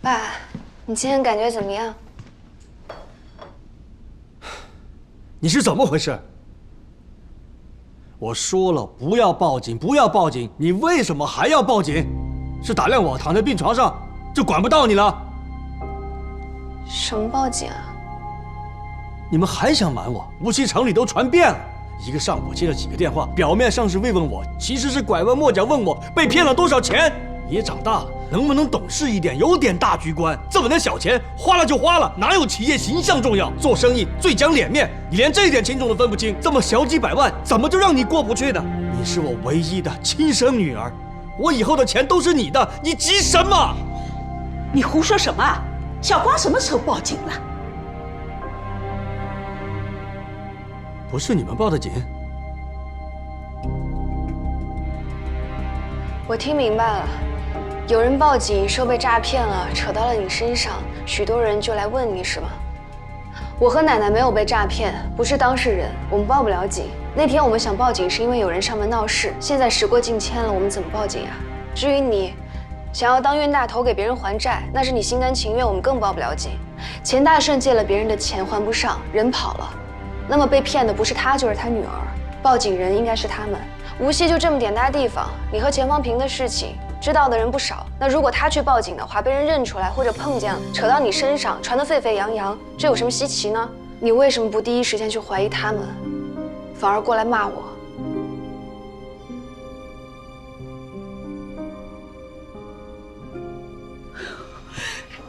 爸，你今天感觉怎么样？你是怎么回事？我说了不要报警，不要报警，你为什么还要报警？是打量我躺在病床上，就管不到你了？什么报警啊？你们还想瞒我？无锡城里都传遍了。一个上午接了几个电话，表面上是慰问我，其实是拐弯抹角问我被骗了多少钱。你也长大了，能不能懂事一点，有点大局观？这么点小钱花了就花了，哪有企业形象重要？做生意最讲脸面，你连这一点轻重都分不清，这么小几百万，怎么就让你过不去呢？你是我唯一的亲生女儿，我以后的钱都是你的，你急什么？你胡说什么？小光什么时候报警了？不是你们报的警。我听明白了，有人报警说被诈骗了，扯到了你身上，许多人就来问你，是吗？我和奶奶没有被诈骗，不是当事人，我们报不了警。那天我们想报警是因为有人上门闹事，现在时过境迁了，我们怎么报警啊？至于你想要当冤大头给别人还债，那是你心甘情愿，我们更报不了警。钱大圣借了别人的钱还不上，人跑了，那么被骗的不是他就是他女儿，报警人应该是他们。无锡就这么点大地方，你和钱方平的事情知道的人不少，那如果他去报警的话，被人认出来或者碰见了，扯到你身上，传得沸沸扬扬，这有什么稀奇呢？你为什么不第一时间去怀疑他们，反而过来骂我？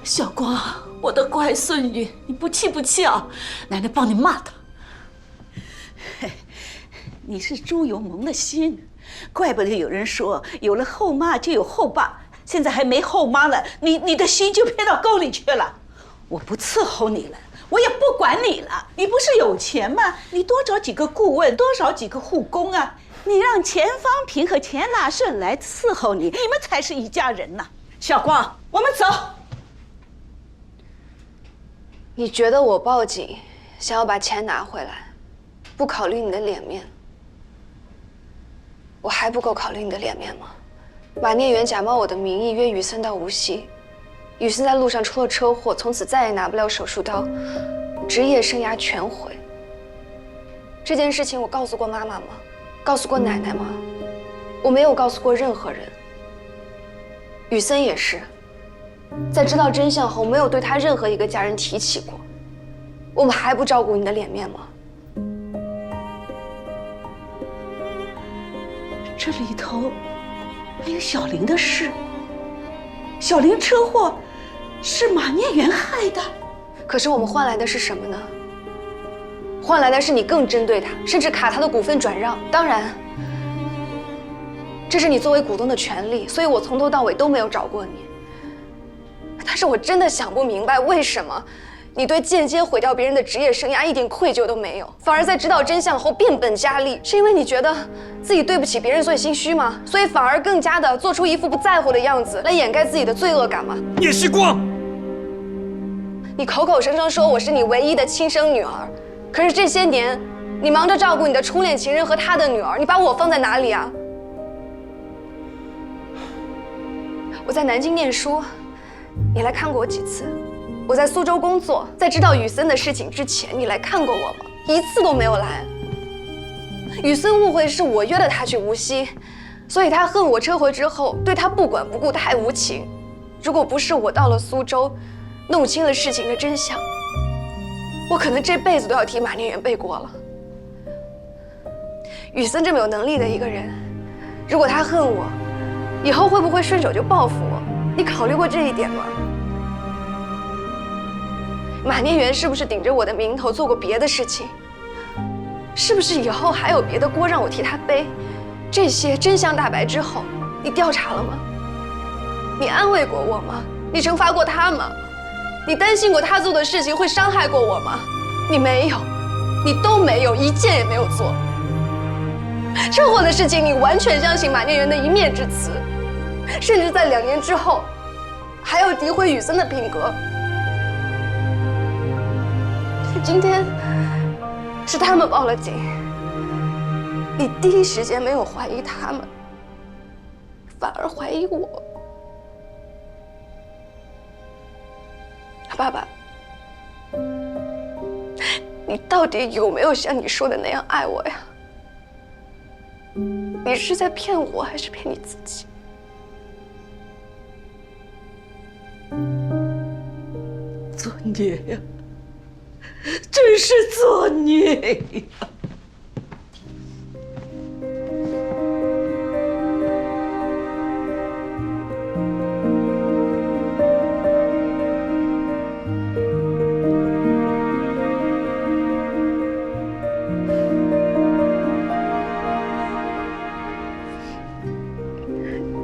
小光，我的乖孙女，你不气不气啊？奶奶帮你骂他。你是猪有萌的心，怪不得有人说有了后妈就有后爸，现在还没后妈了，你的心就偏到沟里去了。我不伺候你了，我也不管你了。你不是有钱吗？你多找几个顾问，多找几个护工啊！你让钱方平和钱大圣来伺候你，你们才是一家人呐。小光，我们走。你觉得我报警，想要把钱拿回来，不考虑你的脸面？我还不够考虑你的脸面吗？马念元假冒我的名义约雨森到无锡，雨森在路上出了车祸，从此再也拿不了手术刀，职业生涯全毁。这件事情我告诉过妈妈吗？告诉过奶奶吗？我没有告诉过任何人。雨森也是，在知道真相后，没有对他任何一个家人提起过。我们还不照顾你的脸面吗？这里头还有小玲的事，小玲车祸是马念元害的。可是我们换来的是什么呢？换来的是你更针对他，甚至卡他的股份转让。当然，这是你作为股东的权利，所以我从头到尾都没有找过你。但是我真的想不明白，为什么你对间接毁掉别人的职业生涯一点愧疚都没有，反而在知道真相后变本加厉？是因为你觉得自己对不起别人所以心虚吗？所以反而更加的做出一副不在乎的样子来掩盖自己的罪恶感吗？聂时光，你口口声声说我是你唯一的亲生女儿，可是这些年你忙着照顾你的初恋情人和他的女儿，你把我放在哪里啊？我在南京念书，你来看过我几次？我在苏州工作，在知道雨森的事情之前，你来看过我吗？一次都没有来。雨森误会是我约了他去无锡，所以他恨我车祸之后对他不管不顾，太无情。如果不是我到了苏州，弄清了事情的真相，我可能这辈子都要替马念元背锅了。雨森这么有能力的一个人，如果他恨我，以后会不会顺手就报复我？你考虑过这一点吗？马念元是不是顶着我的名头做过别的事情？是不是以后还有别的锅让我替他背？这些真相大白之后，你调查了吗？你安慰过我吗？你惩罚过他吗？你担心过他做的事情会伤害过我吗？你没有，你都没有，一件也没有做。车祸的事情，你完全相信马念元的一面之词，甚至在2年之后，还要诋毁雨森的品格。今天是他们报了警，你第一时间没有怀疑他们，反而怀疑我。爸爸，你到底有没有像你说的那样爱我呀？你是在骗我，还是骗你自己？作孽呀！真是作孽呀！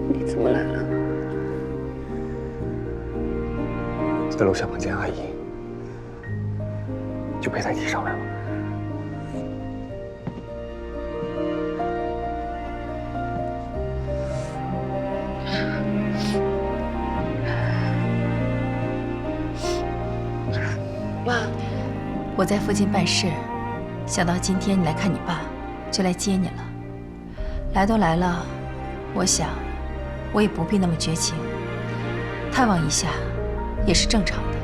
你怎么来了？在楼下碰见阿姨，就陪她一起上来了。妈，我在附近办事，想到今天你来看你爸，就来接你了。来都来了，我想我也不必那么绝情，探望一下也是正常的。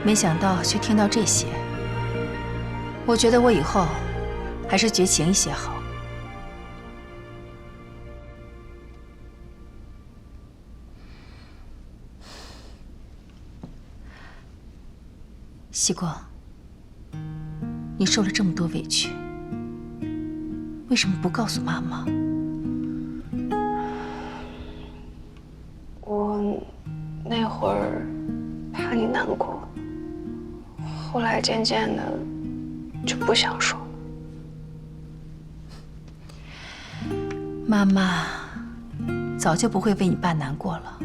没想到却听到这些，我觉得我以后还是绝情一些好。希光，你受了这么多委屈，为什么不告诉妈妈？我那会儿怕你难过，后来渐渐的就不想说了。妈妈早就不会为你爸难过了。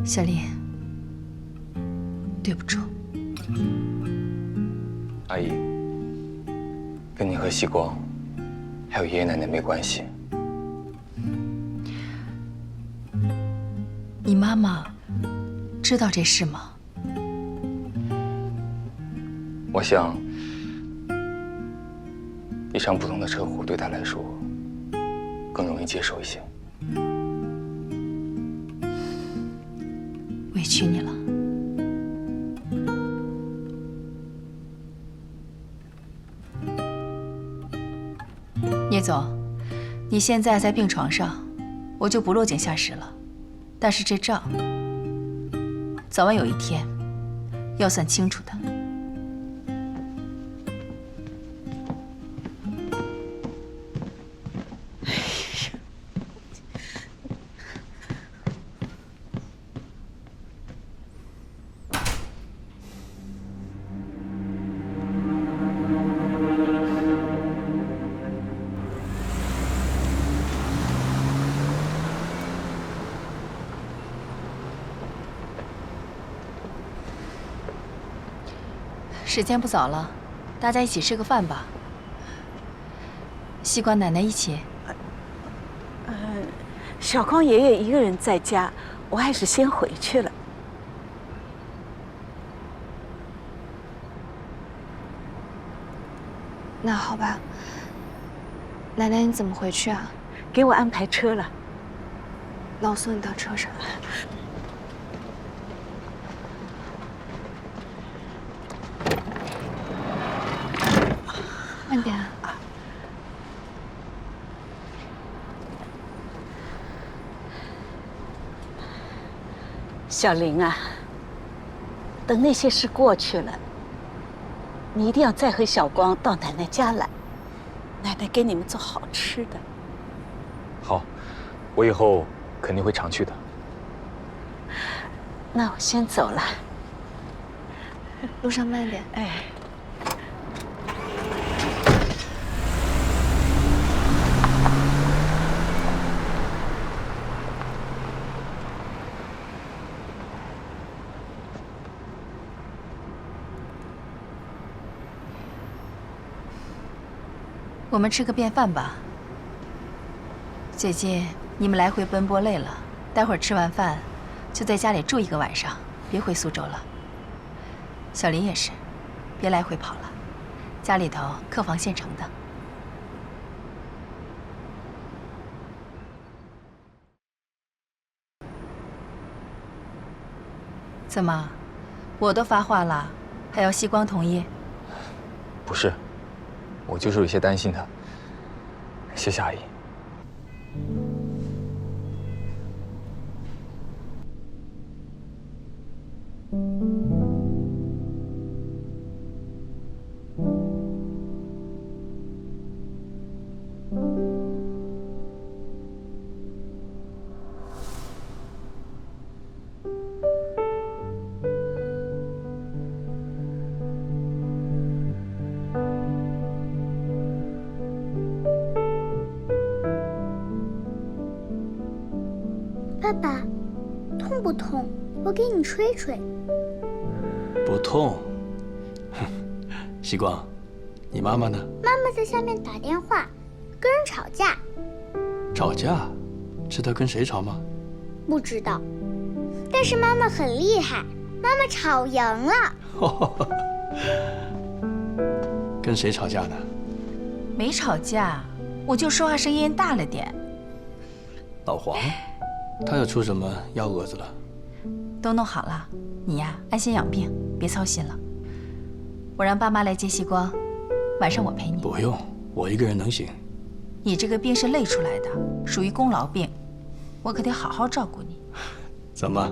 小林，对不住。阿姨，跟你和希光，还有爷爷奶奶没关系。你妈妈知道这事吗？我想，一场普通的车祸对她来说更容易接受一些。委屈你了。聂总，你现在在病床上，我就不落井下石了。但是这账，早晚有一天要算清楚的。时间不早了，大家一起吃个饭吧。西瓜奶奶一起。小光爷爷一个人在家，我还是先回去了。那好吧，奶奶你怎么回去啊？给我安排车了。那我送你到车上。慢点。小林啊，等那些事过去了，你一定要再和小光到奶奶家来，奶奶给你们做好吃的。好，我以后肯定会常去的。那我先走了。路上慢点。哎。我们吃个便饭吧。最近你们来回奔波累了，待会儿吃完饭就在家里住一个晚上，别回苏州了。小林也是，别来回跑了，家里头客房现成的。怎么，我都发话了，还要西光同意？不是，我就是有些担心他。谢谢阿姨。爸爸，痛不痛？我给你吹吹。不痛。哼，西光，你妈妈呢？妈妈在下面打电话，跟人吵架。吵架？知道跟谁吵吗？不知道，但是妈妈很厉害，妈妈吵赢了。跟谁吵架呢？没吵架，我就说话声音大了点。老黄，他又出什么幺蛾子了？都弄好了，你呀安心养病，别操心了。我让爸妈来接西光，晚上我陪你。不用，我一个人能行。你这个病是累出来的，属于功劳病，我可得好好照顾你。怎么，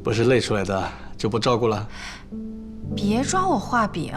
不是累出来的就不照顾了？别抓我画饼。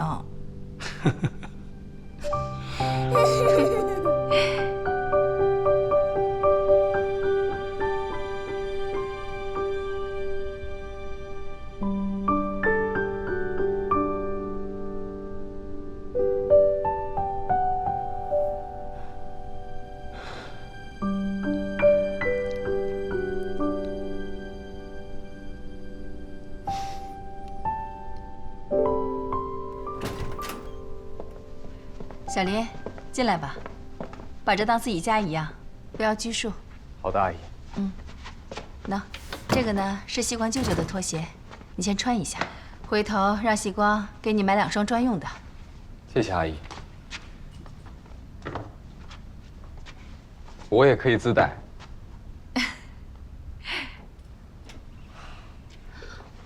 小林，进来吧，把这当自己家一样，不要拘束。好的，阿姨。喏，这个呢是西光舅舅的拖鞋，你先穿一下，回头让西光给你买2双专用的。谢谢阿姨。我也可以自带。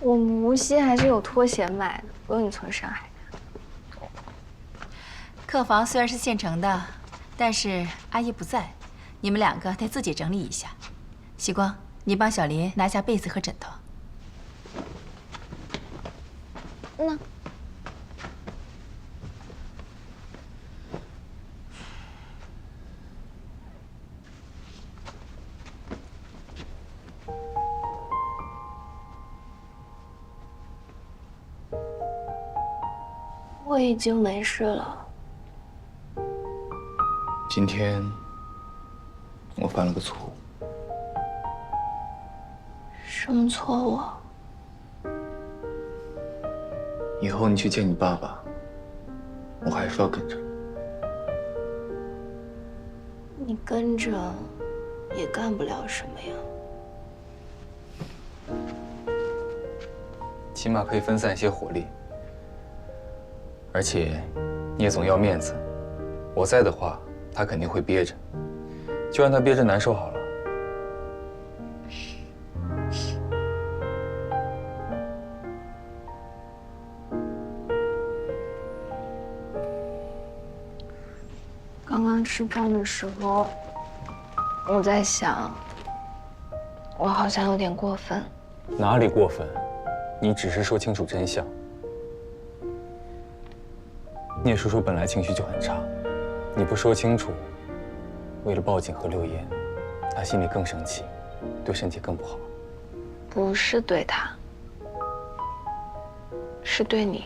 我们无锡还是有拖鞋卖的，不用你从上海。客房虽然是现成的，但是阿姨不在，你们2个得自己整理一下。西光，你帮小林拿下被子和枕头。那我已经没事了。今天我犯了个错误。什么错误？以后你去见你爸爸，我还是要跟着。你跟着也干不了什么呀。起码可以分散一些火力。而且，你也总要面子，我在的话，他肯定会憋着，就让他憋着难受好了。刚刚吃饭的时候，我在想，我好像有点过分。哪里过分？你只是说清楚真相。聂叔叔本来情绪就很差，你不说清楚，为了报警和留言，他心里更生气，对身体更不好。不是对他，是对你。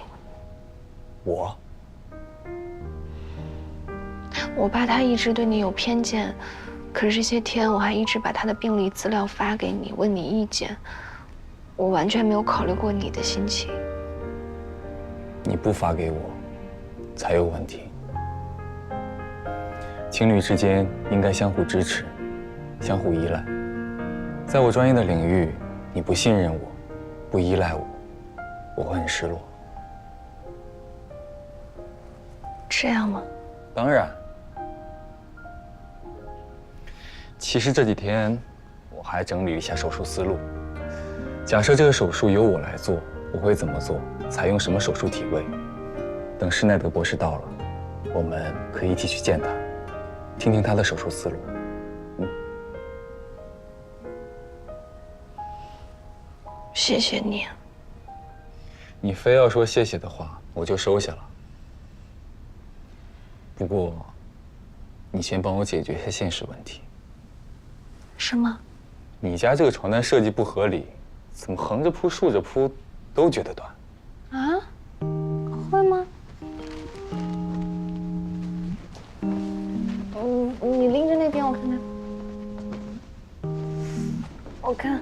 我怕他一直对你有偏见，可是这些天我还一直把他的病历资料发给你，问你意见，我完全没有考虑过你的心情。你不发给我，才有问题。情侣之间应该相互支持，相互依赖。在我专业的领域，你不信任我，不依赖我，我会很失落。这样吗？当然。其实这几天我还整理了一下手术思路，假设这个手术由我来做，我会怎么做？采用什么手术体位？等施耐德博士到了，我们可以一起去见他，听听他的手术思路。谢谢你。你非要说谢谢的话，我就收下了。不过，你先帮我解决一下现实问题。什么？你家这个床单设计不合理，怎么横着铺、竖着铺都觉得短？啊？会吗？你拎着那边，我看看。我看。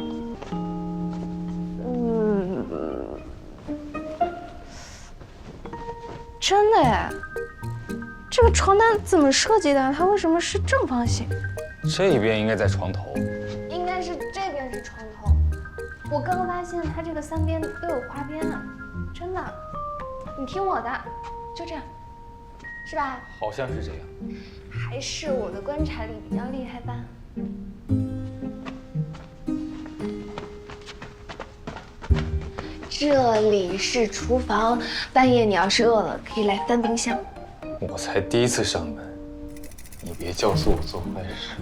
真的耶！这个床单怎么设计的？它为什么是正方形？这边应该在床头。应该是这边是床头。我刚发现它这个3边都有花边啊，真的。你听我的，就这样，是吧？好像是这样。还是我的观察力比较厉害吧。这里是厨房，半夜你要是饿了，可以来翻冰箱。我才第一次上门，你别教唆我做坏事。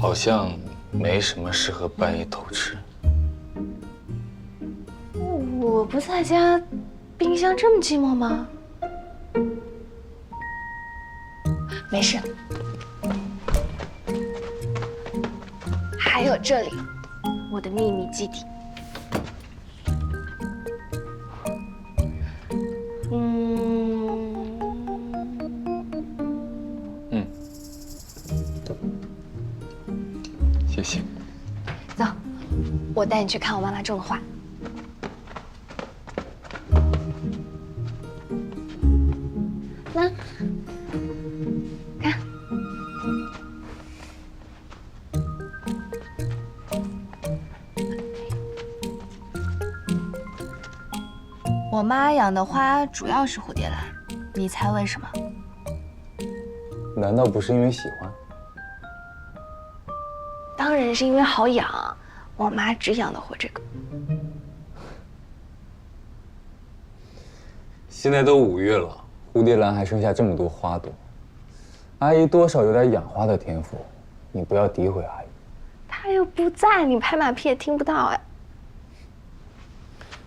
好像没什么适合半夜偷吃。我不在家，冰箱这么寂寞吗？没事。还有这里，我的秘密基地。谢谢。走，我带你去看我妈妈种的花。那，看。我妈养的花主要是蝴蝶兰，你猜为什么？难道不是因为喜欢？当然是因为好养，我妈只养得活这个。现在都5月了，蝴蝶兰还剩下这么多花朵，阿姨多少有点养花的天赋，你不要诋毁阿姨。她又不在，你拍马屁也听不到哎。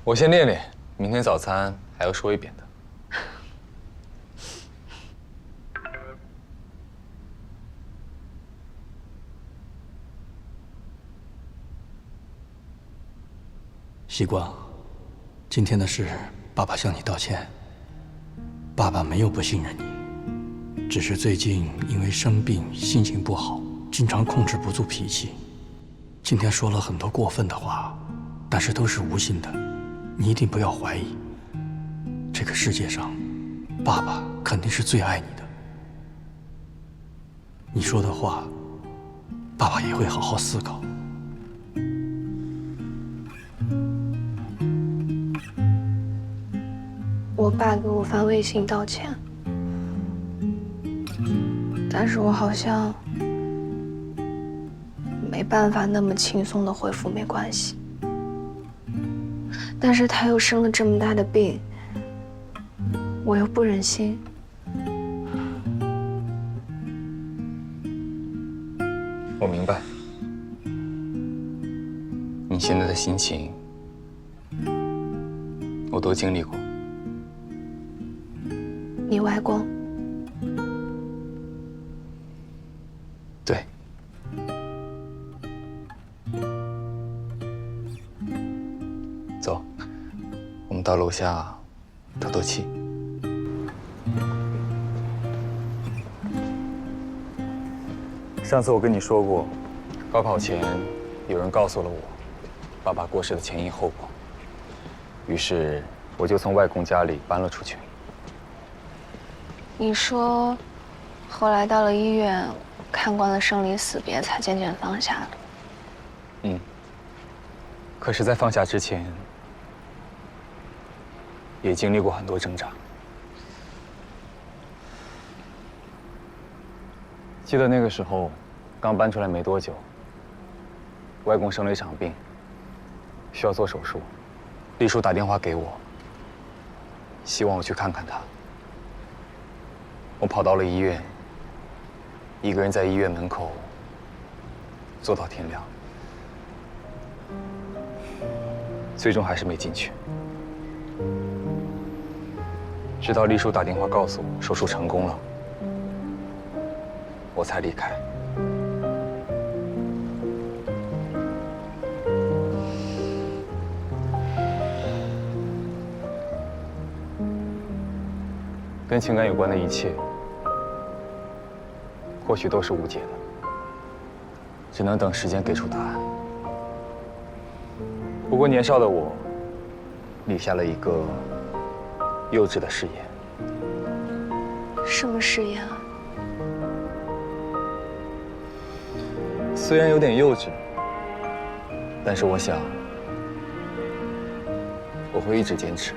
我先练练，明天早餐还要说一遍的。西瓜，今天的事，爸爸向你道歉。爸爸没有不信任你，只是最近因为生病，心情不好，经常控制不住脾气。今天说了很多过分的话，但是都是无心的，你一定不要怀疑。这个世界上，爸爸肯定是最爱你的。你说的话，爸爸也会好好思考。我爸给我发微信道歉，但是我好像没办法那么轻松的回复没关系。但是他又生了这么大的病，我又不忍心。我明白，你现在的心情，我都经历过。你外公，对，走，我们到楼下透透气。上次我跟你说过，高考前有人告诉了我爸爸过世的前因后果，于是我就从外公家里搬了出去。你说，后来到了医院，看惯了生离死别，才渐渐放下了。嗯。可是，在放下之前，也经历过很多挣扎。记得那个时候，刚搬出来没多久，外公生了一场病，需要做手术。丽叔打电话给我，希望我去看看他。我跑到了医院，一个人在医院门口坐到天亮，最终还是没进去。直到丽叔打电话告诉我手术成功了，我才离开。跟情感有关的一切，或许都是无解的，只能等时间给出答案。不过年少的我，立下了一个幼稚的誓言。什么誓言啊？虽然有点幼稚，但是我想，我会一直坚持。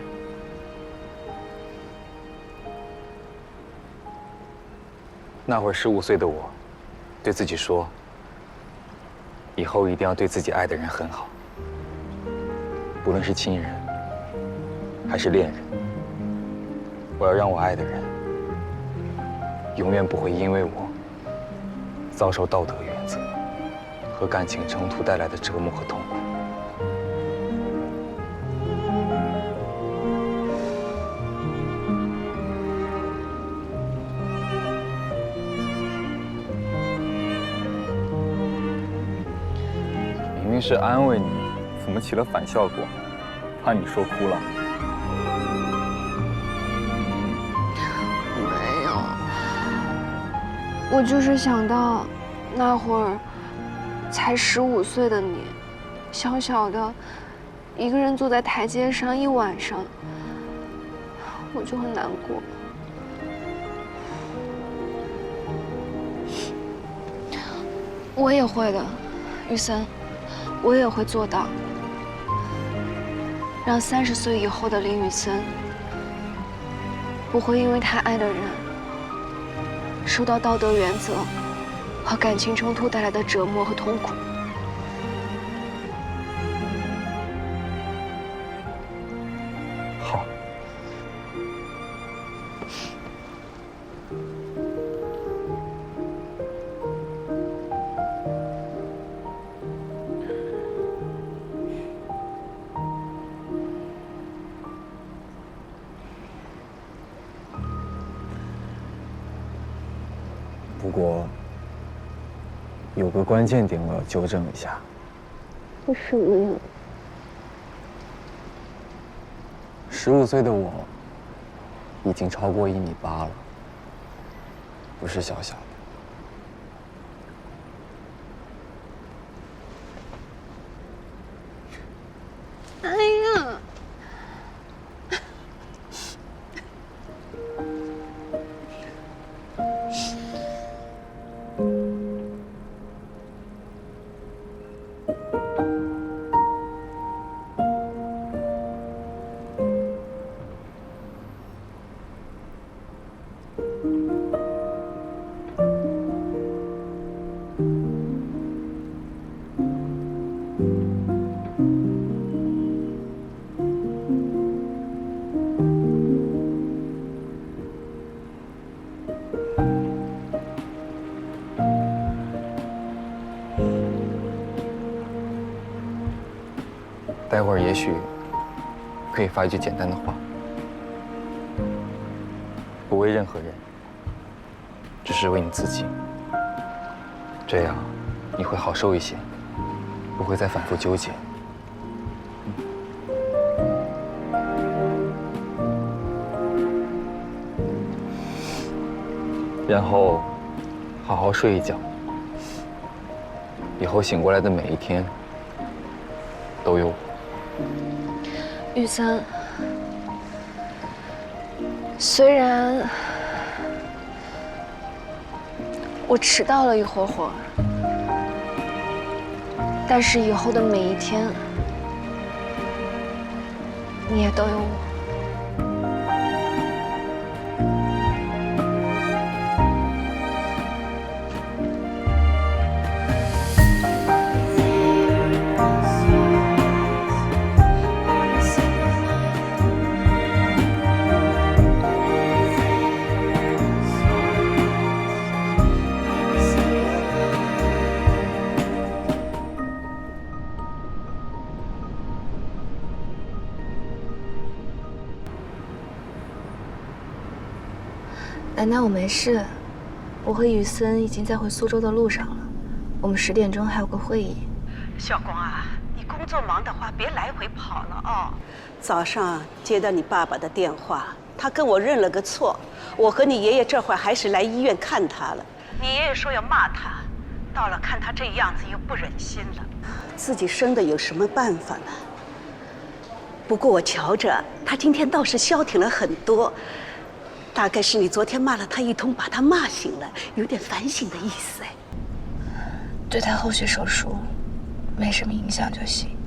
那会儿15岁的我，对自己说，以后一定要对自己爱的人很好，不论是亲人，还是恋人，我要让我爱的人，永远不会因为我遭受道德原则和感情冲突带来的折磨和痛苦。明明是安慰你，怎么起了反效果？怕你说哭了。没有，我就是想到那会儿才15岁的你，小小的，一个人坐在台阶上一晚上，我就很难过。我也会的，玉森，我也会做到，让30岁以后的林雨森不会因为他爱的人受到道德原则和感情冲突带来的折磨和痛苦。好。不过，有个关键点我要纠正一下。是什么呀？15岁的我，已经超过1.8米了，不是小小的。哎呀！待会儿也许可以发一句简单的话，不为任何人，只是为你自己。这样你会好受一些，不会再反复纠结。然后好好睡一觉，以后醒过来的每一天都有我。玉森，虽然我迟到了一会儿，但是以后的每一天，你也都有我。奶奶，我没事，我和雨森已经在回苏州的路上了，我们10点钟还有个会议。小光啊，你工作忙的话，别来回跑了啊。早上接到你爸爸的电话，他跟我认了个错，我和你爷爷这会儿还是来医院看他了。你爷爷说要骂他，到了看他这样子又不忍心了，自己生的有什么办法呢？不过我瞧着他今天倒是消停了很多，大概是你昨天骂了他一通，把他骂醒了，有点反省的意思哎。对他后续手术没什么影响就行。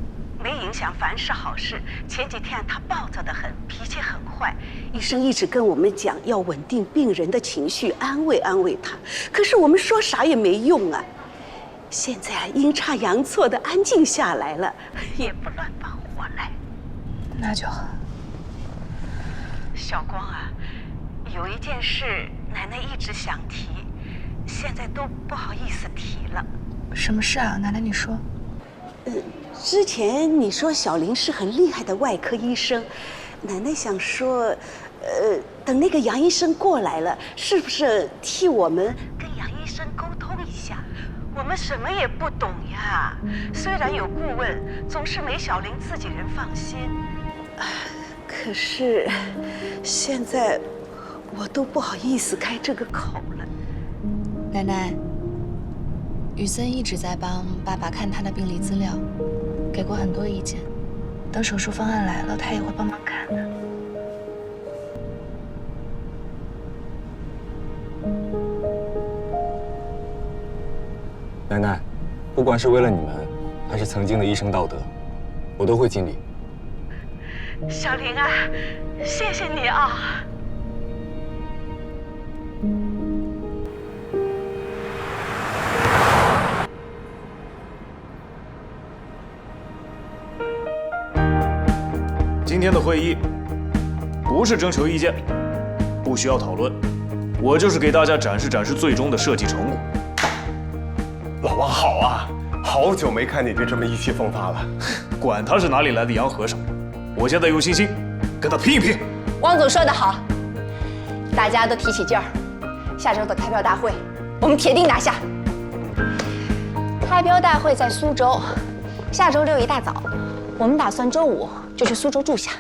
没影响，凡是好事。前几天他暴躁得很，脾气很坏，医生一直跟我们讲要稳定病人的情绪，安慰安慰他。可是我们说啥也没用啊。现在阴差阳错的安静下来了，也不乱把火来。那就好。小光啊，有一件事奶奶一直想提，现在都不好意思提了。什么事啊，奶奶你说。之前你说小林是很厉害的外科医生，奶奶想说，等那个杨医生过来了，是不是替我们跟杨医生沟通一下？我们什么也不懂呀，虽然有顾问，总是没小林自己人放心。可是现在我都不好意思开这个口了。奶奶，雨森一直在帮爸爸看他的病历资料，给过很多意见。等手术方案来了，他也会帮忙看的。奶奶，不管是为了你们，还是曾经的医生道德，我都会尽力。小林啊，谢谢你啊！今天的会议不是征求意见，不需要讨论，我就是给大家展示展示最终的设计成果。老王好啊，好久没看你这么意气风发了。管他是哪里来的洋和尚，我现在有信心跟他拼一拼。汪总说得好，大家都提起劲儿，下周的开票大会我们铁定拿下。开标大会在苏州，下周6一大早，我们打算周5就去苏州住下。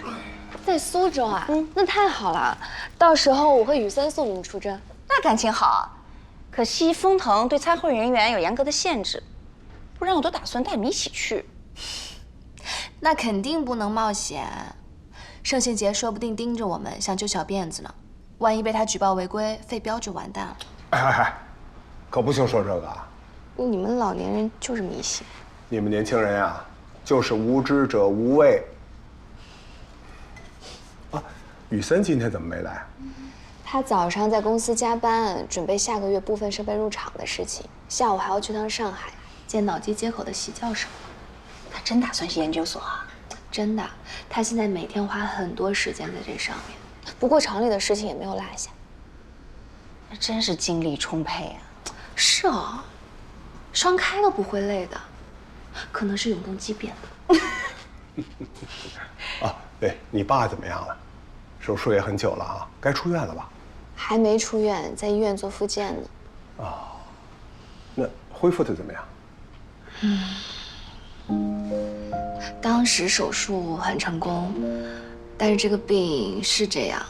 在苏州啊？那太好了，到时候我和雨森送你们出征。那感情好，可惜封腾对参会人员有严格的限制，不然我都打算带你一起去。那肯定不能冒险，盛信杰说不定盯着我们，想揪小辫子呢。万一被他举报违规，废标就完蛋了。哎，可不行说这个啊！你们老年人就是迷信，你们年轻人呀，就是无知者无畏。啊，雨森今天怎么没来？他早上在公司加班，准备下个月部分设备入场的事情，下午还要去趟上海见脑机接口的席教授。他真打算去研究所啊？真的，他现在每天花很多时间在这上面。不过厂里的事情也没有落下。那真是精力充沛啊！是哦，双开都不会累的，可能是永动机变的。啊，对，你爸怎么样了？手术也很久了啊，该出院了吧？还没出院，在医院做复健呢。哦，那恢复的怎么样？当时手术很成功，但是这个病是这样，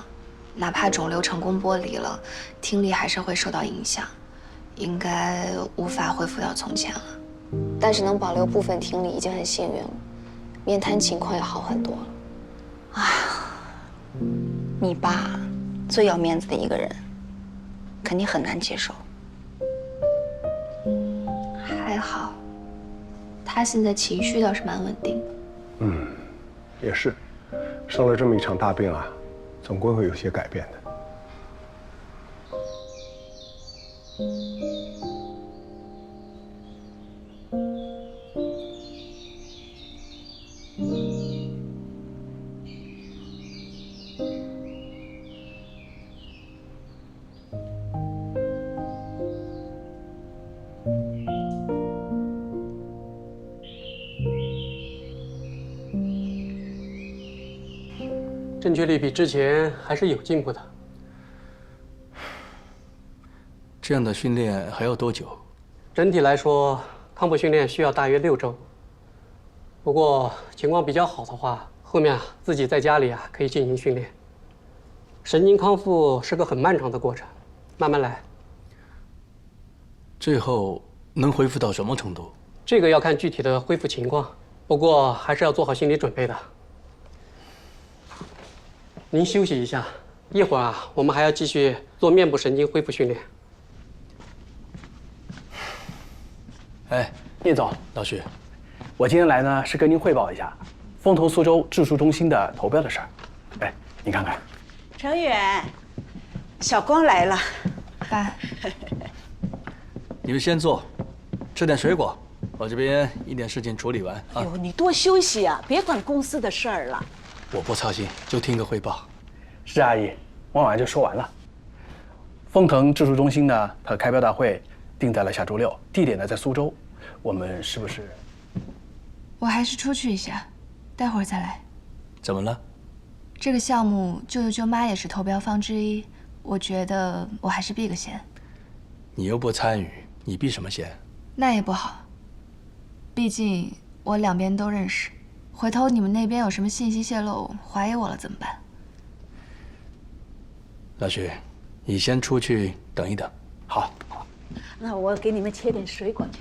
哪怕肿瘤成功剥离了，听力还是会受到影响，应该无法恢复到从前了。但是能保留部分听力已经很幸运了，面瘫情况也好很多了。哎呀，你爸最要面子的一个人，肯定很难接受。还好，他现在情绪倒是蛮稳定的。也是，生了这么一场大病啊，总归会有些改变的。正确率比之前还是有进步的。这样的训练还要多久？整体来说，康复训练需要大约6周。不过情况比较好的话，后面自己在家里可以进行训练。神经康复是个很漫长的过程，慢慢来。最后能恢复到什么程度？这个要看具体的恢复情况，不过还是要做好心理准备的。您休息一下，一会儿我们还要继续做面部神经恢复训练。哎，聂总，老徐，我今天来呢是跟您汇报一下风投苏州智术中心的投标的事儿。哎，你看看。程远，小光来了。爸，你们先坐，吃点水果，我这边一点事情处理完啊。哟，你多休息啊，别管公司的事儿了。我不操心，就听个汇报。是阿姨，我马上就说完了。风腾智术中心呢，它的开标大会定在了下周6，地点呢在苏州。我们是不是？我还是出去一下，待会儿再来。怎么了？这个项目舅舅舅妈也是投标方之一，我觉得我还是避个嫌。你又不参与，你避什么嫌？那也不好，毕竟我两边都认识。回头你们那边有什么信息泄露，怀疑我了怎么办？老徐，你先出去等一等。好。那我给你们切点水果去。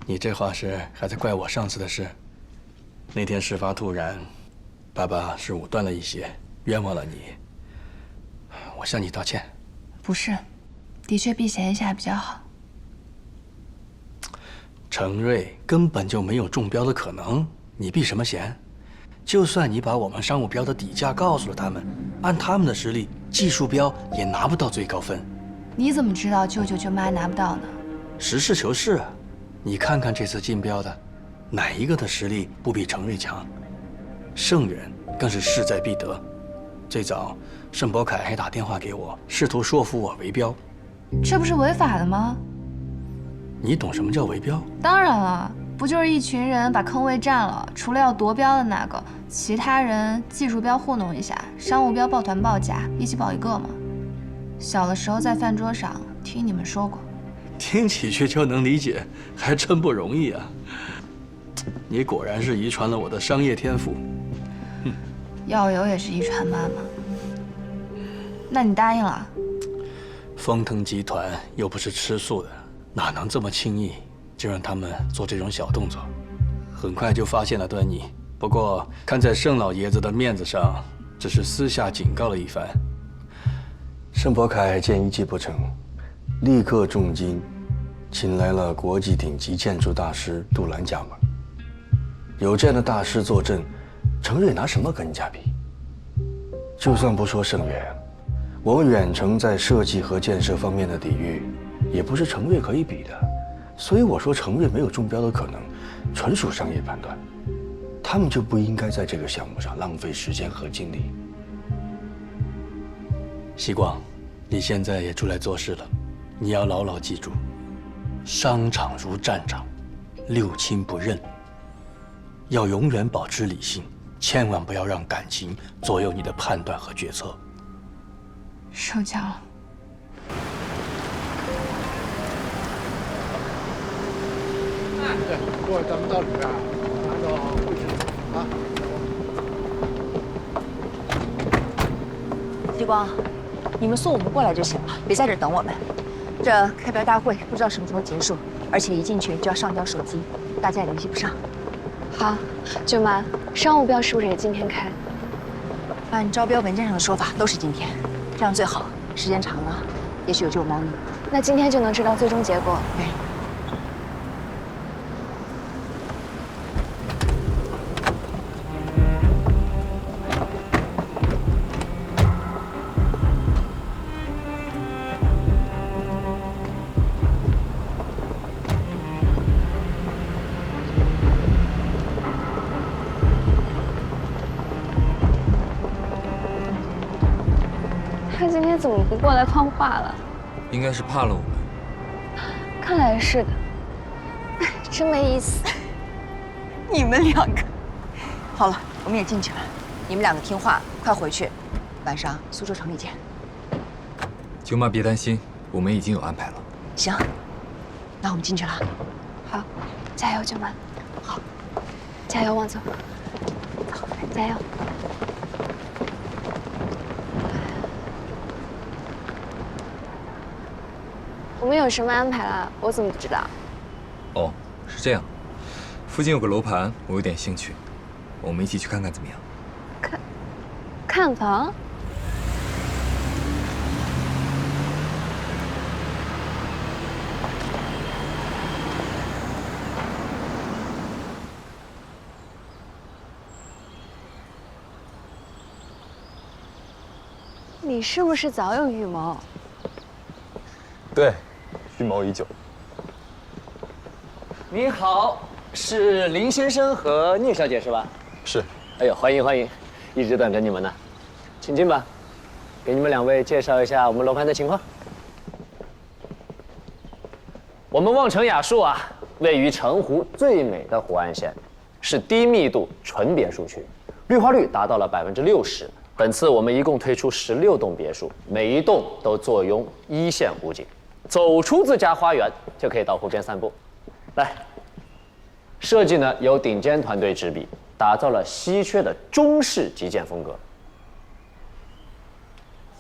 你这话是还在怪我上次的事？那天事发突然，爸爸是武断了一些，冤枉了你。我向你道歉。不是，的确避嫌一下比较好。程瑞根本就没有中标的可能，你避什么嫌？就算你把我们商务标的底价告诉了他们，按他们的实力，技术标也拿不到最高分。你怎么知道舅舅舅妈拿不到呢？实事求是啊，你看看这次竞标的，哪一个的实力不比程瑞强？盛远更是势在必得。最早，盛博凯还打电话给我，试图说服我围标。这不是违法的吗？你懂什么叫围标？当然了，不就是一群人把坑位占了，除了要夺标的那个，其他人技术标糊弄一下，商务标抱团报价，一起保一个吗？小的时候在饭桌上听你们说过。听起去就能理解，还真不容易啊！你果然是遗传了我的商业天赋。药油也是遗传妈妈。那你答应了？丰腾集团又不是吃素的，哪能这么轻易就让他们做这种小动作？很快就发现了端倪。不过看在盛老爷子的面子上，只是私下警告了一番。盛博凯见一计不成，立刻重金请来了国际顶级建筑大师杜兰加盟。有这样的大师坐镇，程瑞拿什么跟人家比？就算不说盛远，我们远程在设计和建设方面的底蕴，也不是程瑞可以比的。所以我说程瑞没有中标的可能，纯属商业判断。他们就不应该在这个项目上浪费时间和精力。希光，你现在也出来做事了，你要牢牢记住，商场如战场，六亲不认。要永远保持理性，千万不要让感情左右你的判断和决策。受教了。对，一会儿咱们到里边拿到会址啊。激光，你们送我们过来就行了，别在这儿等我们。这开标大会不知道什么时候结束，而且一进去就要上交手机，大家也联系不上。好，舅妈，商务标是不是也今天开？按招标文件上的说法，都是今天，这样最好。时间长了，也许有救猫腻。那今天就能知道最终结果。对。他今天怎么不过来放话了？应该是怕了我们。看来是的。哎，真没意思。你们两个，好了，我们也进去了。你们两个听话，快回去，晚上苏州城里见。舅妈别担心，我们已经有安排了。行，那我们进去了。好，加油，舅妈。好，加油，王总。走，加油。我们有什么安排啦？我怎么不知道？哦，是这样。附近有个楼盘，我有点兴趣，我们一起去看看怎么样？看房？你是不是早有预谋？对，预谋已久。您好，是林先生和聂小姐是吧？是。哎呦，欢迎欢迎，一直等着你们呢，请进吧。给你们两位介绍一下我们楼盘的情况。我们望城雅墅啊，位于城湖最美的湖岸线，是低密度纯别墅区，绿化率达到了60%。本次我们一共推出16栋别墅，每一栋都坐拥1线湖景，走出自家花园就可以到湖边散步。来，设计呢由顶尖团队执笔，打造了稀缺的中式极简风格，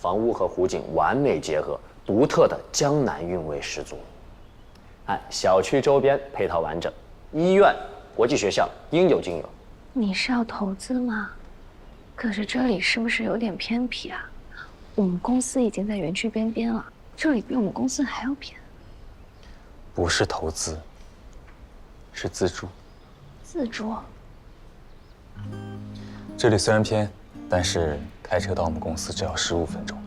房屋和湖景完美结合，独特的江南韵味十足。小区周边配套完整，医院、国际学校应有尽有。你是要投资吗？可是这里是不是有点偏僻啊？我们公司已经在园区边了，这里比我们公司还要偏。不是投资，是自住。自住？这里虽然偏，但是开车到我们公司只要15分钟。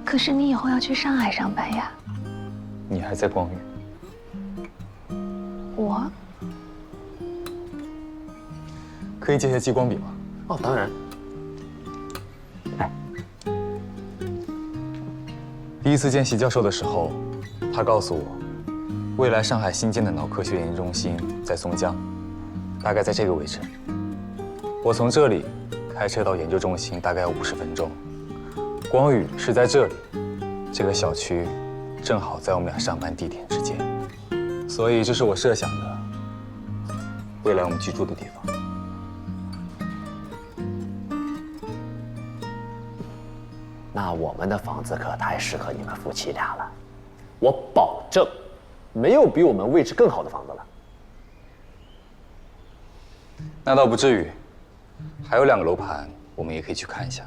可是你以后要去上海上班呀。你还在光宇？我可以借些激光笔吗？哦，当然。第一次见习教授的时候，他告诉我，未来上海新建的脑科学研究中心在松江，大概在这个位置。我从这里开车到研究中心大概要50分钟。光宇是在这里，这个小区正好在我们俩上班地点之间，所以这是我设想的未来我们居住的地方。那我们的房子可太适合你们夫妻俩了，我保证，没有比我们位置更好的房子了。那倒不至于，还有2个楼盘，我们也可以去看一下。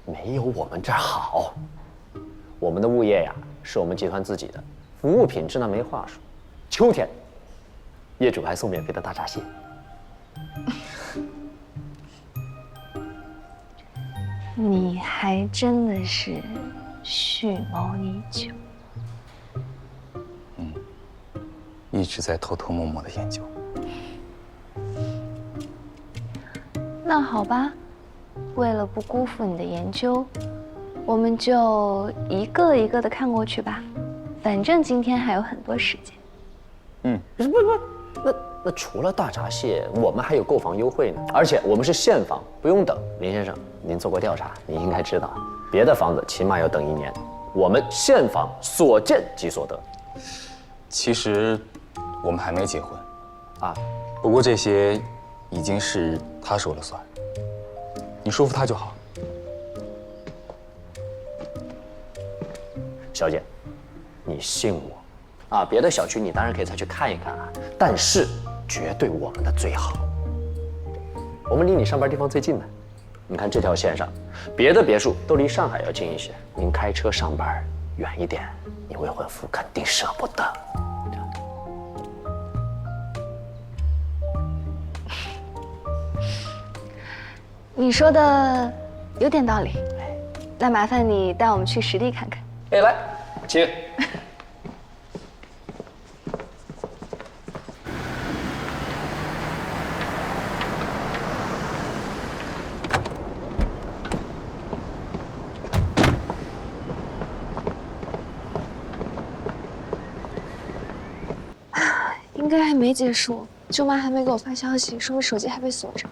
没有我们这儿好，我们的物业呀是我们集团自己的，服务品质那没话说。秋天，业主还送免费的大闸蟹。你还真的是蓄谋已久。一直在偷偷摸摸的研究。那好吧，为了不辜负你的研究，我们就一个一个的看过去吧。反正今天还有很多时间。那除了大闸蟹，我们还有购房优惠呢，而且我们是现房，不用等。林先生，您做过调查，您应该知道，别的房子起码要等1年，我们现房所见即所得。其实我们还没结婚啊，不过这些已经是他说了算，你说服他就好。小姐，你信我啊！别的小区你当然可以再去看一看啊，但是绝对我们的最好。我们离你上班地方最近的，你看这条线上，别的别墅都离上海要近一些，您开车上班远一点，你未婚夫肯定舍不得。你说的有点道理，那麻烦你带我们去实地看看。哎，来，请。应该还没结束，舅妈还没给我发消息，说我手机还被锁着。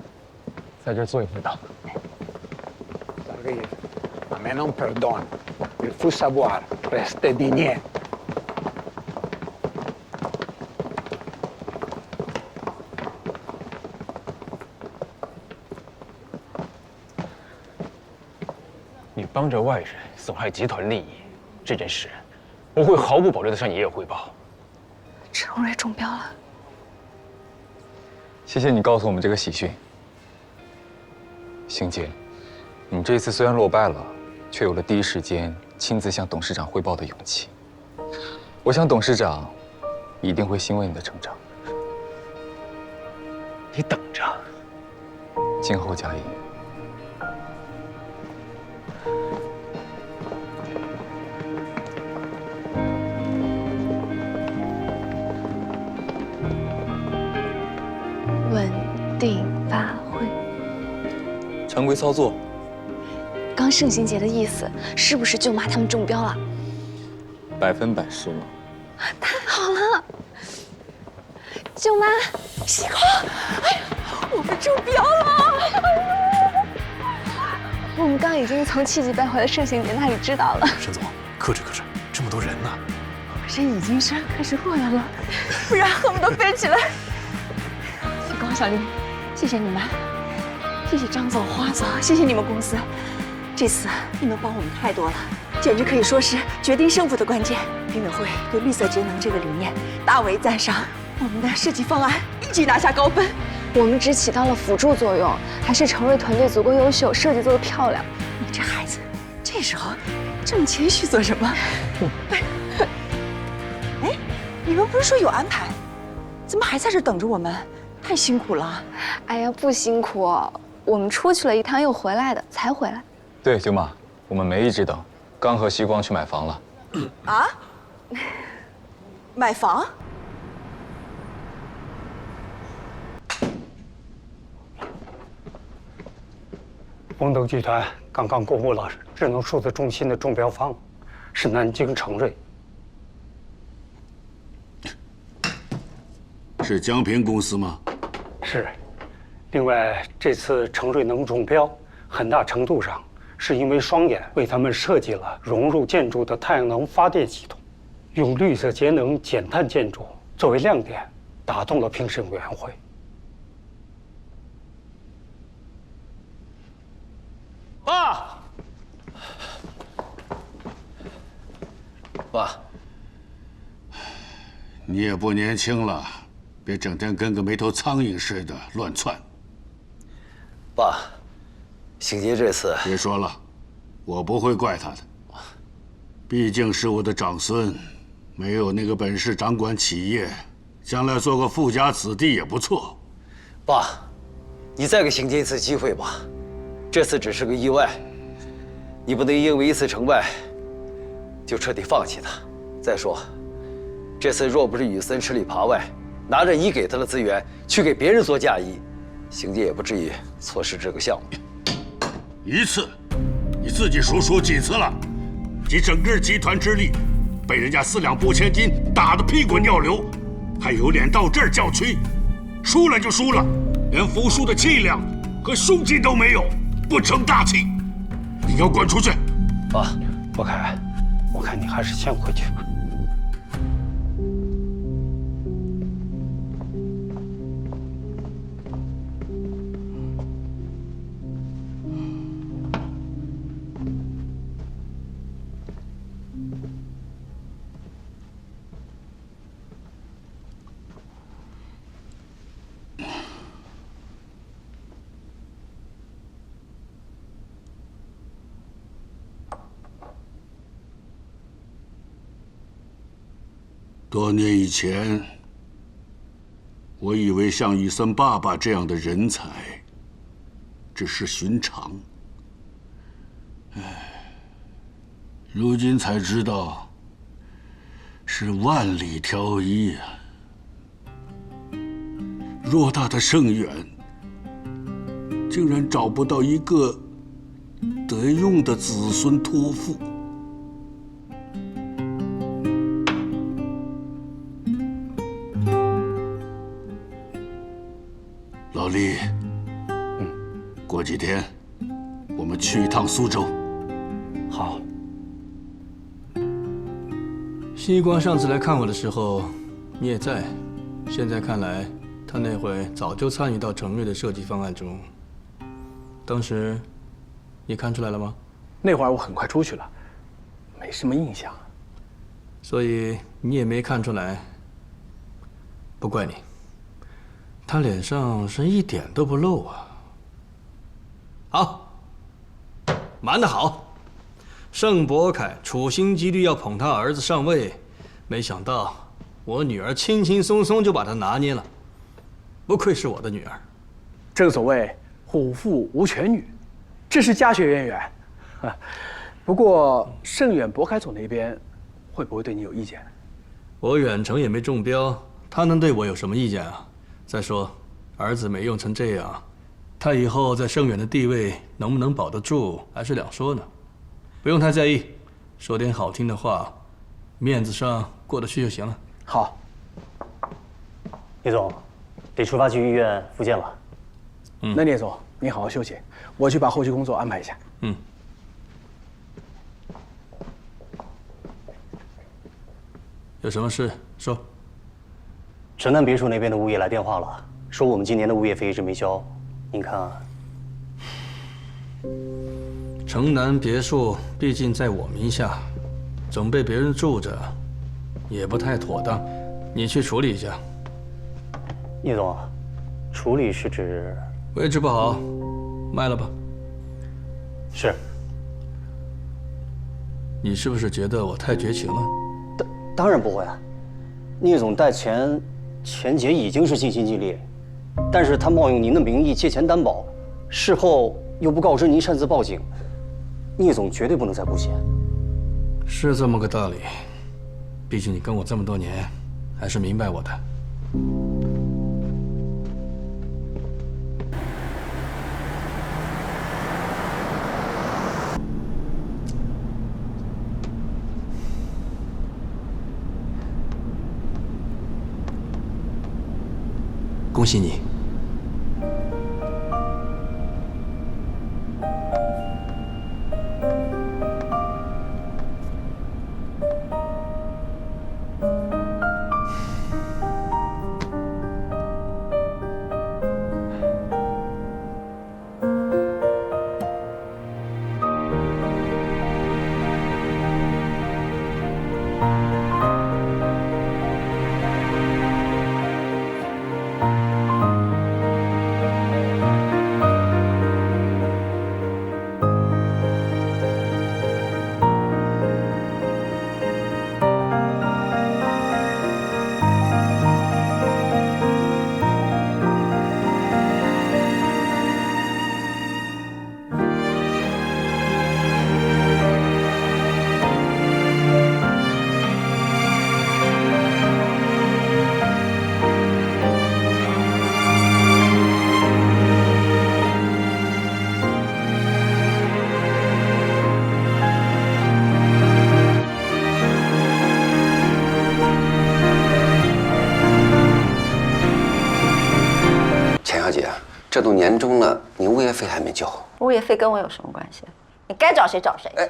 在这儿坐一会儿吧。A me non perdona. Il faut savoir rester digne. 你帮着外人损害集团利益，这件事我会毫不保留地向爷爷汇报。程瑞中标了，谢谢你告诉我们这个喜讯。邢杰，你这次虽然落败了，却有了第一时间亲自向董事长汇报的勇气。我想董事长一定会欣慰你的成长。你等着，今后加油。稳定发挥。常规操作。刚盛行节的意思是不是舅妈他们中标了100%是吗？太好了，舅妈，西瓜，哎呀，我们中标了！我们刚已经从气急败坏的盛行节那里知道了。沈总，克制克制，这么多人呢。人已经是开始过来了，不然恨不得飞起来。西光、小丽，谢谢你们，谢谢张总、花总，谢谢你们公司。这次你们帮我们太多了，简直可以说是决定胜负的关键。评委会对绿色节能这个理念大为赞赏，我们的设计方案一举拿下高分。我们只起到了辅助作用，还是程瑞团队足够优秀，设计做得漂亮。你这孩子，这时候这么谦虚做什么？哎，你们不是说有安排，怎么还在这等着我们？太辛苦了。哎呀，不辛苦，我们出去了一趟又回来的，才回来。对，舅妈，我们没一直等，刚和西光去买房了。啊？买房？丰腾集团刚刚公布了智能数字中心的中标方，是南京程瑞。是江平公司吗？是。另外，这次程瑞能中标，很大程度上是因为双眼为他们设计了融入建筑的太阳能发电系统，用绿色节能减碳建筑作为亮点，打动了评审委员会。爸，爸，你也不年轻了，别整天跟个没头苍蝇似的乱窜。爸，邢杰这次别说了，我不会怪他的。毕竟是我的长孙，没有那个本事掌管企业，将来做个富家子弟也不错。爸，你再给邢杰一次机会吧，这次只是个意外，你不能因为一次成败就彻底放弃他。再说，这次若不是宇森吃里扒外，拿着你给他的资源去给别人做嫁衣，邢杰也不至于错失这个项目。一次，你自己数几次了？集整个集团之力，被人家4两拨千斤打得屁滚尿流，还有脸到这儿叫屈？输了就输了，连服输的气量和胸襟都没有，不成大器。你给我滚出去！爸，博凯，我看你还是先回去吧。多年以前，我以为像宇森爸爸这样的人才只是寻常，如今才知道是万里挑一啊！偌大的盛远，竟然找不到一个得用的子孙托付。老李，过几天我们去一趟苏州。好。西光上次来看我的时候，你也在。现在看来，他那会早就参与到程瑞的设计方案中。当时，你看出来了吗？那会儿我很快出去了，没什么印象。所以你也没看出来。不怪你，他脸上是一点都不露啊。好，瞒得好。盛伯凯处心积虑要捧他儿子上位，没想到我女儿轻轻松松就把他拿捏了。不愧是我的女儿。正所谓虎父无犬女，这是家学渊源。不过盛远博凯总那边会不会对你有意见？我远程也没中标，他能对我有什么意见啊？再说，儿子没用成这样，他以后在盛远的地位能不能保得住，还是两说呢。不用太在意，说点好听的话，面子上过得去就行了。好，聂总，得出发去医院复健了。那聂总，您好好休息，我去把后续工作安排一下。有什么事说。城南别墅那边的物业来电话了，说我们今年的物业费一直没交，您看。城南别墅毕竟在我名下，总被别人住着，也不太妥当。你去处理一下。聂总，处理是指位置不好，卖了吧。是。你是不是觉得我太绝情了？当然不会啊。聂总贷钱，钱姐已经是尽心尽力，但是他冒用您的名义借钱担保，事后又不告知您擅自报警，聂总绝对不能再姑息。是这么个道理，毕竟你跟我这么多年，还是明白我的。恭喜你。这都年终了，你物业费还没交？物业费跟我有什么关系？你该找谁找谁。哎，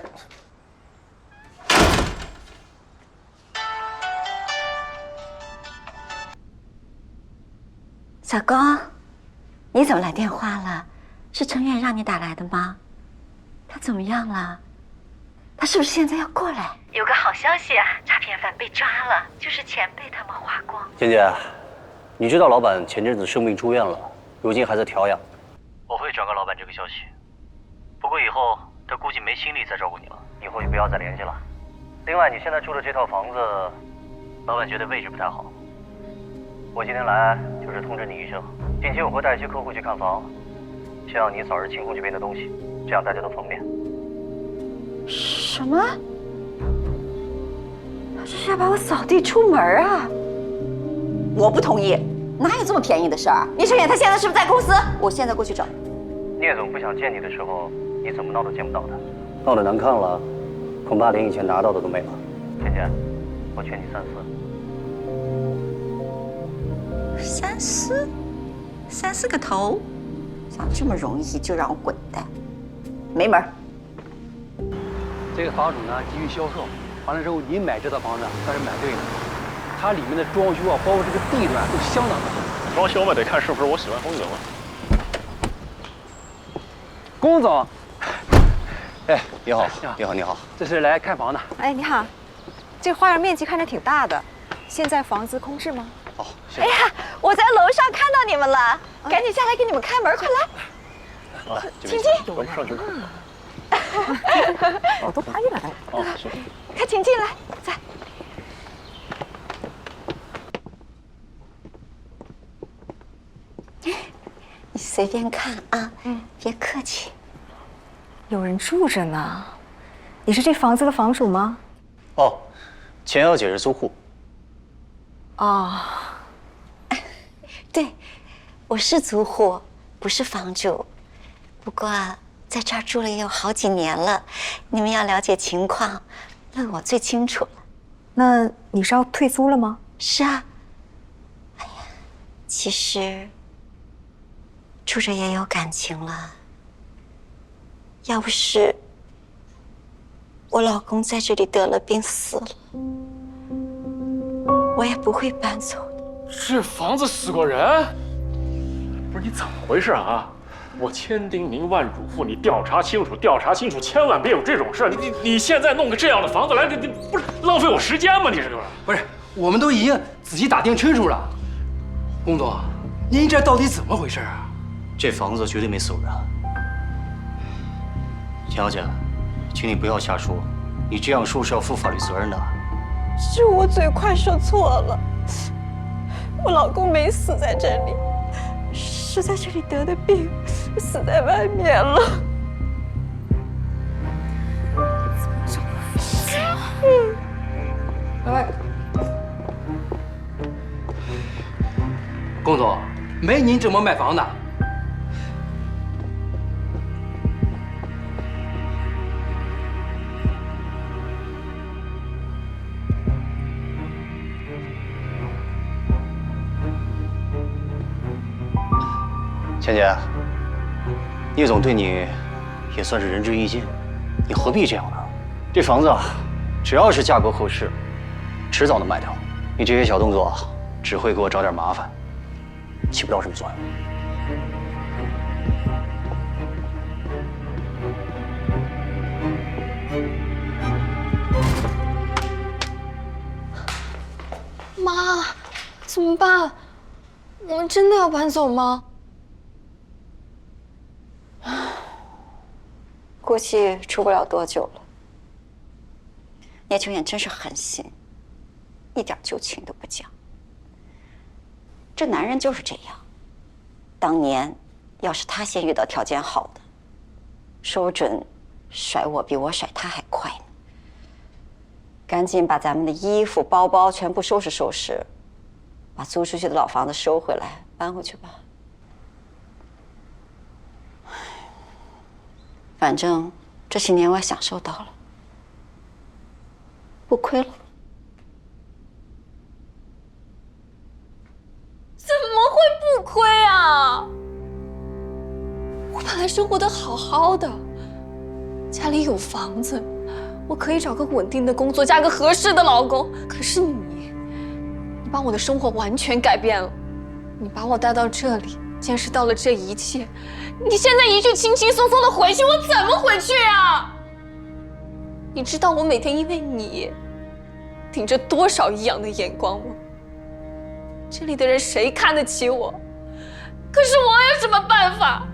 小公，你怎么来电话了？是程远让你打来的吗？他怎么样了？他是不是现在要过来？有个好消息啊，诈骗犯被抓了，就是钱被他们花光。倩姐，你知道老板前阵子生病住院了，如今还在调养。我会转告老板这个消息，不过以后他估计没心力再照顾你了，以后就不要再联系了。另外，你现在住的这套房子，老板觉得位置不太好。我今天来就是通知你一声，近期我会带一些客户去看房，希望你早日清空这边的东西，这样大家都方便。什么？他这是要把我扫地出门啊！我不同意。哪有这么便宜的事儿？聂成远他现在是不是在公司？我现在过去找。聂总不想见你的时候，你怎么闹都见不到他。闹得难看了，恐怕连以前拿到的都没了。倩倩，我劝你三思。三思个头！想这么容易就让我滚蛋，没门儿！这个房主呢急于销售，完了之后你买这套房子算是买对了，它里面的装修啊，包括这个地段都相当的好。装修嘛得看是不是我喜欢风格嘛。龚总，哎，你好，你好，你好，这是来看房的。哎，你好，这花园面积看着挺大的，现在房子空置吗？哦，哎呀，我在楼上看到你们了，赶紧下来给你们开门，快来！请进。我们上去看。我都爬一来。哦，是。快请进来，在。你随便看啊，别客气。有人住着呢，你是这房子的房主吗？哦，钱小姐是租户。哦，对，我是租户，不是房主。不过在这儿住了也有好几年了，你们要了解情况，问我最清楚了。那你是要退租了吗？是啊。哎呀，其实住着也有感情了。要不是我老公在这里得了病死了，我也不会搬走的。这房子死过人？不是你怎么回事啊？我千叮咛万嘱咐你调查清楚，调查清楚，千万别有这种事。你现在弄个这样的房子来，你不是浪费我时间吗？你这个不是，我们都已经仔细打听清楚了。龚总，您这到底怎么回事啊？这房子绝对没死过人。钱小姐，请你不要瞎说，你这样说是要负法律责任的。是我嘴快说错了，我老公没死在这里，是在这里得的病，死在外面了。怎么这么哎，龚总，没您这么卖房的。钱姐，聂总对你也算是仁至义尽，你何必这样呢？这房子啊，只要是价格合适，迟早能卖掉。你这些小动作只会给我找点麻烦，起不到什么作用。妈，怎么办？我们真的要搬走吗？估计出不了多久了。聂秋妍真是狠心，一点旧情都不讲。这男人就是这样。当年要是他先遇到条件好的，说准甩我比我甩他还快呢。赶紧把咱们的衣服、包包全部收拾收拾，把租出去的老房子收回来，搬回去吧。反正这些年我也享受到了，不亏了。怎么会不亏啊？我本来生活得好好的，家里有房子，我可以找个稳定的工作，嫁个合适的老公。可是你把我的生活完全改变了，你把我带到这里，见识到了这一切。你现在一句轻轻松松的回去，我怎么回去啊？你知道我每天因为你顶着多少异样的眼光吗？这里的人谁看得起我？可是我有什么办法？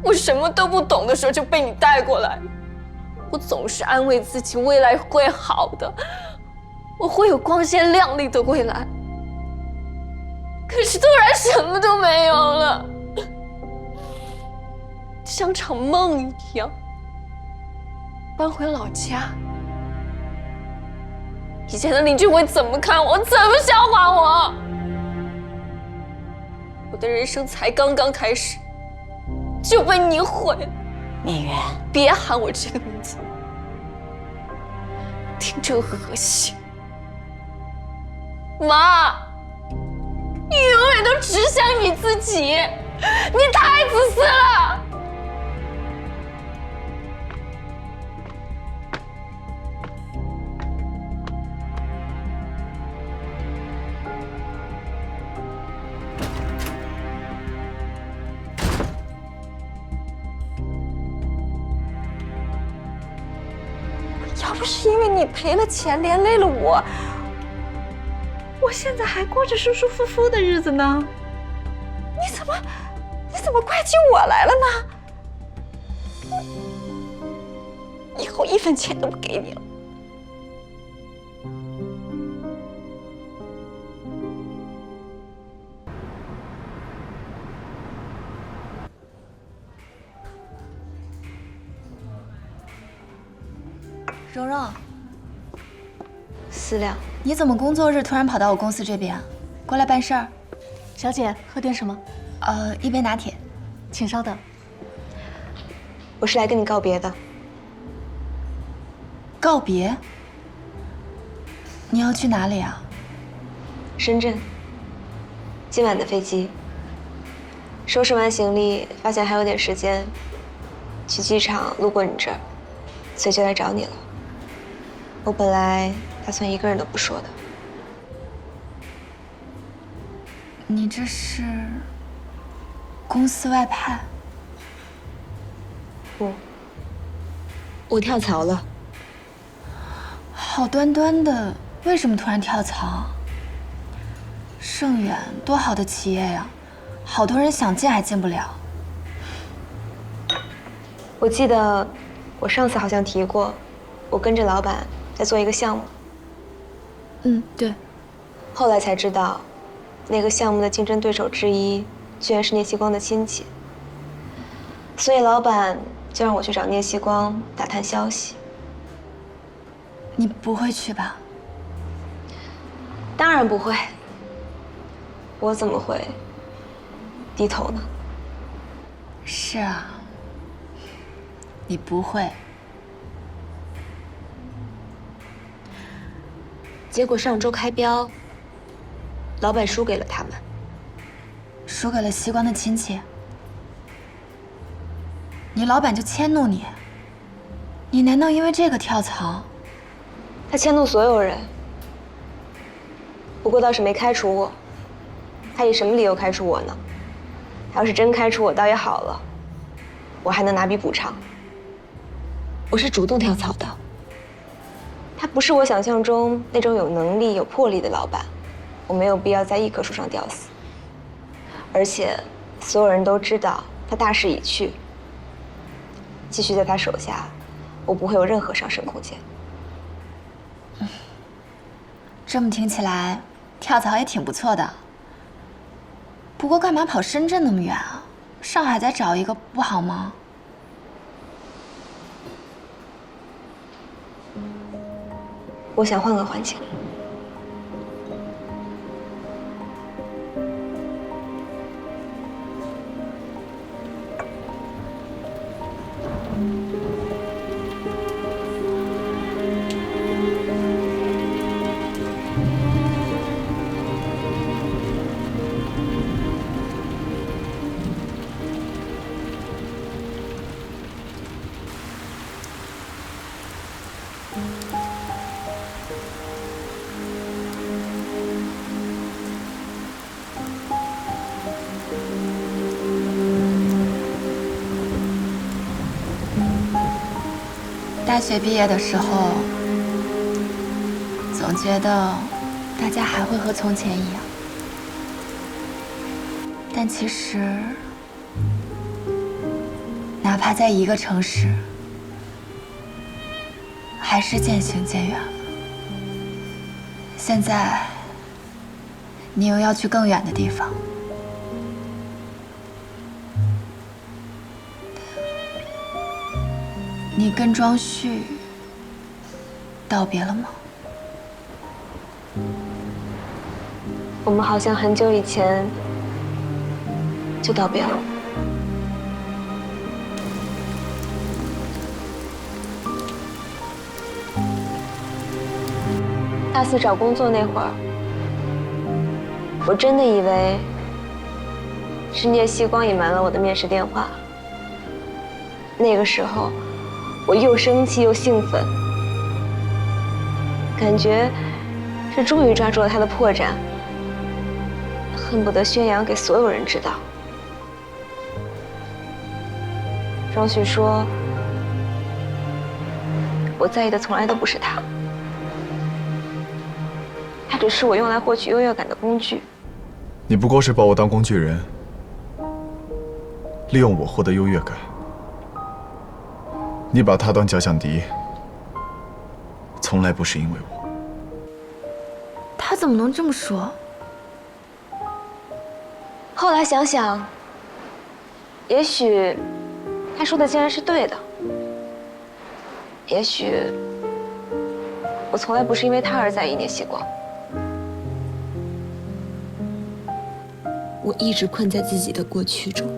我什么都不懂的时候就被你带过来，我总是安慰自己未来会好的，我会有光鲜亮丽的未来。可是突然什么都没有了，像场梦一样。搬回老家，以前的邻居会怎么看我？怎么笑话我？我的人生才刚刚开始，就被你毁了。面媛，别喊我这个名字，听着恶心。妈，你永远都只想你自己。你太自私了！要不是因为你赔了钱，连累了我，我现在还过着舒舒服服的日子呢。你怎么怪起我来了呢？以后1分钱都不给你了。蓉蓉思亮，你怎么工作日突然跑到我公司这边啊？过来办事儿。小姐，喝点什么？一杯拿铁，请稍等。我是来跟你告别的。告别？你要去哪里啊？深圳。今晚的飞机。收拾完行李，发现还有点时间，去机场路过你这儿，所以就来找你了。我本来打算一个人都不说的。你这是公司外派？我跳槽了。好端端的，为什么突然跳槽？盛远多好的企业呀，好多人想进还进不了。我记得我上次好像提过，我跟着老板在做一个项目。对。后来才知道，那个项目的竞争对手之一居然是聂希光的亲戚，所以老板就让我去找聂希光打探消息。你不会去吧？当然不会，我怎么会低头呢？是啊，你不会。结果上周开标，老板输给了他们，输给了希光的亲戚。你老板就迁怒你？你难道因为这个跳槽？他迁怒所有人，不过倒是没开除我。他以什么理由开除我呢？他要是真开除我，倒也好了，我还能拿笔补偿。我是主动跳槽的。他不是我想象中那种有能力、有魄力的老板，我没有必要在一棵树上吊死。而且，所有人都知道他大势已去，继续在他手下，我不会有任何上升空间。这么听起来，跳槽也挺不错的。不过干嘛跑深圳那么远啊？上海再找一个不好吗？我想换个环境。大学毕业的时候，总觉得大家还会和从前一样，但其实，哪怕在一个城市，还是渐行渐远了。现在，你又要去更远的地方。你跟庄旭道别了吗？我们好像很久以前就道别了。大4找工作那会儿，我真的以为是聂希光隐瞒了我的面试电话。那个时候，我又生气又兴奋，感觉是终于抓住了他的破绽，恨不得宣扬给所有人知道。庄旭说，我在意的从来都不是他，他只是我用来获取优越感的工具。你不过是把我当工具人，利用我获得优越感。你把他当假想敌，从来不是因为我。他怎么能这么说？后来想想，也许他说的竟然是对的。也许我从来不是因为他而在意聂希光。我一直困在自己的过去中。